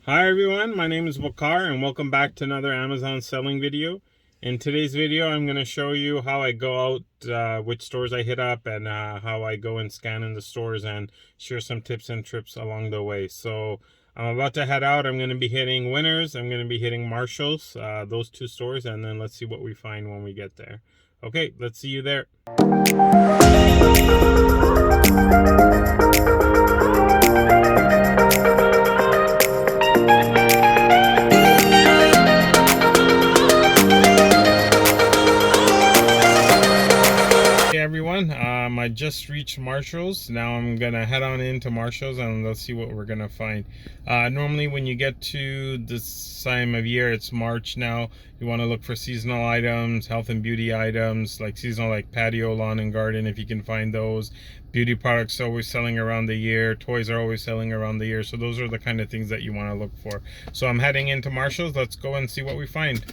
Hi everyone, my name is Wakar and welcome back to another Amazon selling video. In today's video, I'm going to show you how I go out, which stores I hit up, and how I go and scan in the stores and share some tips and trips along the way. So I'm about to head out. I'm going to be hitting Winners. I'm going to be hitting Marshalls, those two stores, and then let's see what we find when we get there. Okay, let's see you there. Everyone, I just reached Marshalls. Now I'm gonna head on into Marshalls and let's see what we're gonna find. Normally when you get to this time of year, it's March now, you want to look for seasonal items, health and beauty items, like seasonal, like patio, lawn and garden, if you can find those. Beauty products are always selling around the year, toys are always selling around the year, so those are the kind of things that you want to look for. So I'm heading into Marshalls. Let's go and see what we find.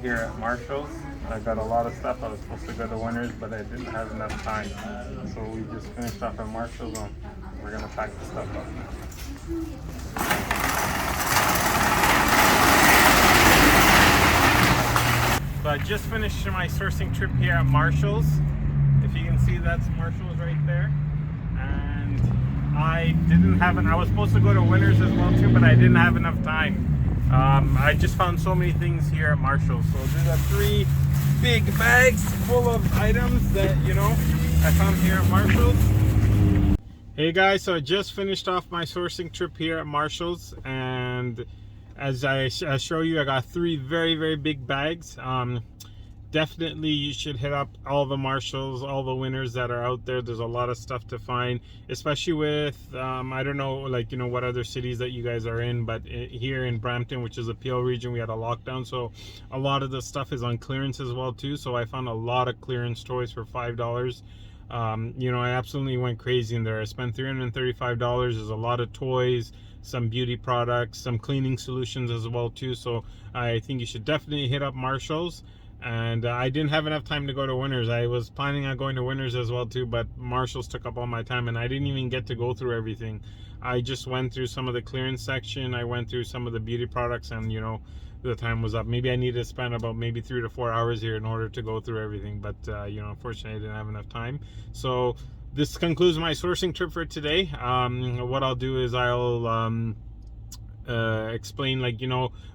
Here at Marshalls, I got a lot of stuff. I was supposed to go to Winners, but I didn't have enough time, so we just finished off at Marshalls and we're gonna pack the stuff up. So I just finished my sourcing trip here at Marshalls. If you can see, that's Marshalls right there. And I was supposed to go to Winners as well too, but I didn't have enough time. I just found so many things here at Marshalls. So these are 3 big bags full of items that, I found here at Marshalls. Hey guys, so I just finished off my sourcing trip here at Marshalls, and as I show you, I got 3 very, very big bags. Definitely you should hit up all the Marshalls, all the Winners that are out there. There's a lot of stuff to find, especially with I don't know, what other cities that you guys are in, but here in Brampton, which is a Peel region, we had a lockdown, so a lot of the stuff is on clearance as well too. So I found a lot of clearance toys for $5. I absolutely went crazy in there. I spent $335. There's a lot of toys, some beauty products, some cleaning solutions as well too. So I think you should definitely hit up Marshalls. And I didn't have enough time to go to Winners. I was planning on going to Winners as well too, but Marshalls took up all my time and I didn't even get to go through everything. I just went through some of the clearance section. I went through some of the beauty products, and the time was up. Maybe I needed to spend about maybe 3 to 4 hours here in order to go through everything, but unfortunately I didn't have enough time. So this concludes my sourcing trip for today. What I'll do is I'll explain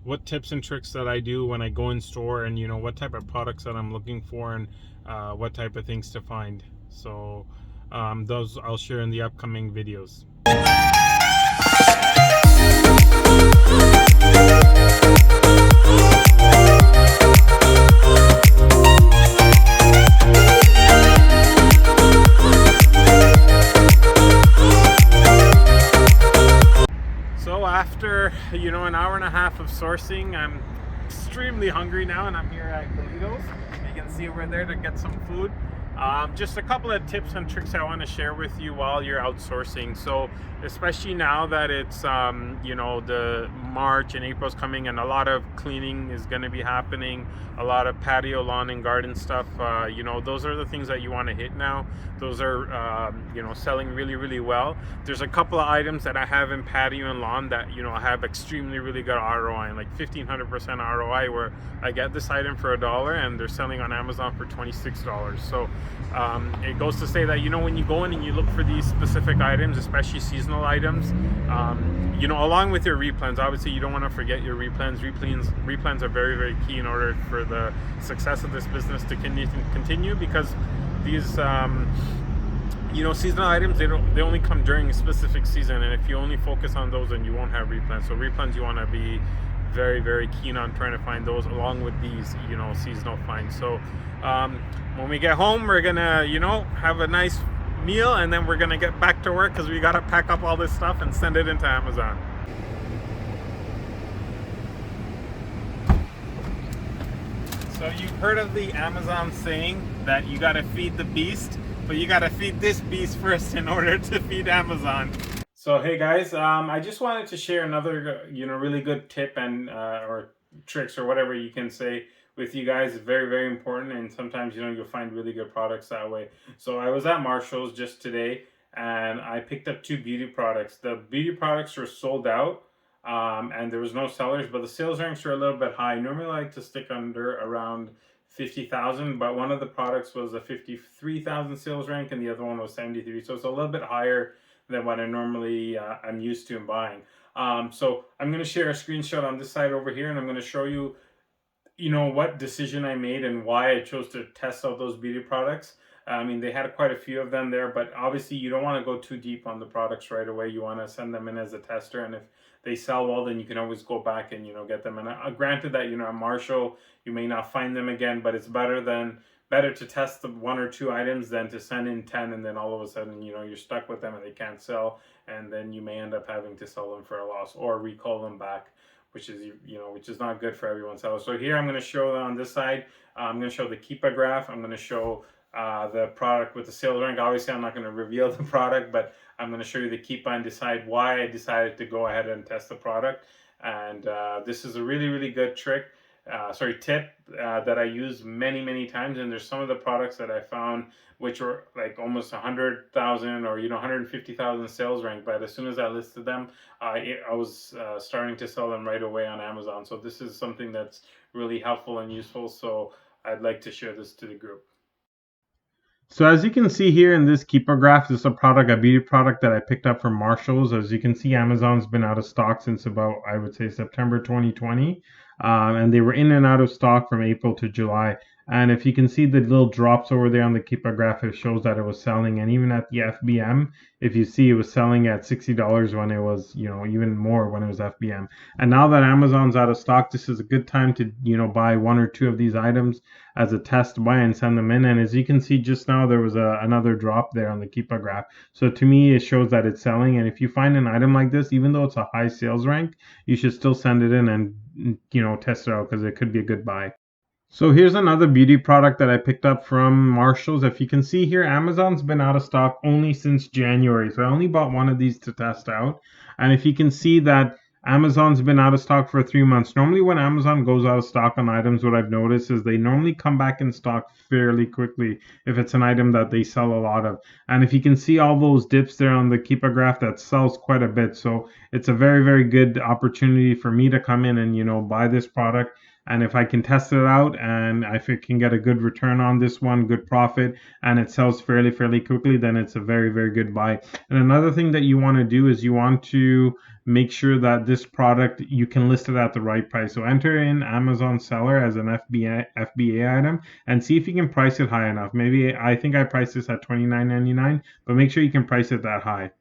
what tips and tricks that I do when I go in store, and what type of products that I'm looking for, and what type of things to find. So those I'll share in the upcoming videos. After an hour and a half of sourcing, I'm extremely hungry now, and I'm here at Galitos. You can see we're there to get some food. Just a couple of tips and tricks I want to share with you while you're outsourcing. So especially now that it's the March and April's coming, and a lot of cleaning is going to be happening, a lot of patio, lawn and garden stuff. Those are the things that you want to hit now. Those are selling really, really well. There's a couple of items that I have in patio and lawn that have extremely really good ROI, like 1500% ROI, where I get this item for $1 and they're selling on Amazon for $26. So It goes to say that, you know, when you go in and you look for these specific items, especially seasonal items, you know, along with your replens, obviously you don't want to forget your replens. Replens are very, very key in order for the success of this business to continue, because these you know, seasonal items, they only come during a specific season, and if you only focus on those, then you won't have replens. So replens, you want to be very, very keen on trying to find those along with these, you know, seasonal finds. So when we get home, we're gonna, you know, have a nice meal, and then we're gonna get back to work because we gotta pack up all this stuff and send it into Amazon. So you've heard of the Amazon saying that you gotta feed the beast, but you gotta feed this beast first in order to feed Amazon. So hey guys, I just wanted to share another, you know, really good tip and or tricks or whatever you can say with you guys. Very, very important, and sometimes, you know, you'll find really good products that way. So I was at Marshall's just today, and I picked up 2 beauty products. The beauty products were sold out, and there was no sellers, but the sales ranks are a little bit high. Normally I like to stick under around 50,000, but one of the products was a 53,000 sales rank and the other one was 73, so it's a little bit higher than what I normally I'm used to in buying. So I'm going to share a screenshot on this side over here, and I'm going to show you, you know, what decision I made and why I chose to test out those beauty products. I mean, they had quite a few of them there, but obviously you don't want to go too deep on the products right away. You want to send them in as a tester, and if they sell well, then you can always go back and, you know, get them. And granted that, you know, at Marshall, you may not find them again, but it's better to test the 1 or 2 items than to send in 10 and then all of a sudden, you know, you're stuck with them and they can't sell, and then you may end up having to sell them for a loss or recall them back, which is, you know, which is not good for everyone's health. So here I'm going to show on this side, I'm going to show the Keepa graph. I'm going to show the product with the sales rank. Obviously, I'm not going to reveal the product, but I'm going to show you the Keepa and decide why I decided to go ahead and test the product. And this is a really, really good tip that I use many, many times. And there's some of the products that I found which were like almost 100,000 or, you know, 150,000 sales rank, but as soon as I listed them, I was starting to sell them right away on Amazon. So this is something that's really helpful and useful, so I'd like to share this to the group. So as you can see here in this Keepa graph, this is a beauty product that I picked up from Marshall's. As you can see, Amazon's been out of stock since about, I would say, September 2020. And they were in and out of stock from April to July. And if you can see the little drops over there on the Keepa graph, it shows that it was selling. And even at the FBM, if you see, it was selling at $60 when it was, you know, even more when it was FBM. And now that Amazon's out of stock, this is a good time to, you know, buy 1 or 2 of these items as a test buy and send them in. And as you can see just now, there was another drop there on the Keepa graph. So to me, it shows that it's selling. And if you find an item like this, even though it's a high sales rank, you should still send it in and, you know, test it out, because it could be a good buy. So here's another beauty product that I picked up from Marshall's. If you can see here, Amazon's been out of stock only since January. So I only bought 1 of these to test out. And if you can see that Amazon's been out of stock for 3 months. Normally when Amazon goes out of stock on items, what I've noticed is they normally come back in stock fairly quickly if it's an item that they sell a lot of. And if you can see all those dips there on the Keepa graph, that sells quite a bit. So it's a very, very good opportunity for me to come in and, you know, buy this product. And if I can test it out and if it can get a good return on this one, good profit, and it sells fairly quickly, then it's a very, very good buy. And another thing that you want to do is you want to make sure that this product, you can list it at the right price. So enter in Amazon seller as an FBA item and see if you can price it high enough. Maybe I think I priced this at $29.99, but make sure you can price it that high.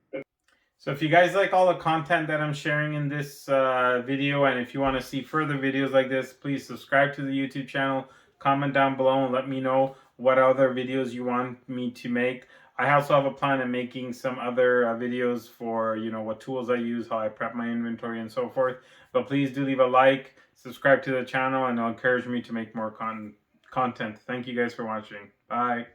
So if you guys like all the content that I'm sharing in this video, and if you want to see further videos like this, please subscribe to the YouTube channel, comment down below and let me know what other videos you want me to make. I also have a plan of making some other videos for, you know, what tools I use, how I prep my inventory and so forth. But please do leave a like, subscribe to the channel, and it'll encourage me to make more content. Thank you guys for watching. Bye.